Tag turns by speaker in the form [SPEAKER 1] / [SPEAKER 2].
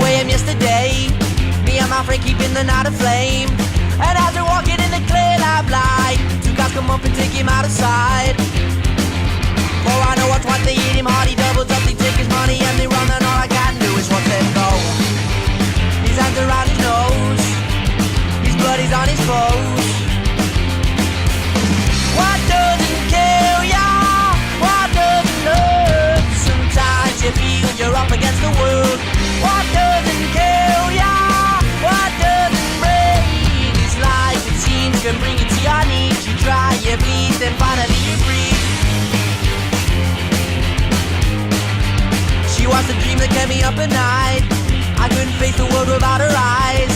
[SPEAKER 1] away him yesterday. Me and my friend keeping the night aflame. And as we're walking in the clear light, two guys come up and take him out of sight. For I know what's what, they hit him hard, he doubles up, they take his money and they run, and all I can do is watch them go. His hands around his nose, his blood is on his clothes. What doesn't kill ya? What doesn't hurt? Sometimes you feel you're up against the world. What doesn't kill ya? What doesn't break? This life, it seems, can bring you to your knees. You try, you bleed, then finally you breathe. She was the dream that kept me up at night. I couldn't face the world without her eyes.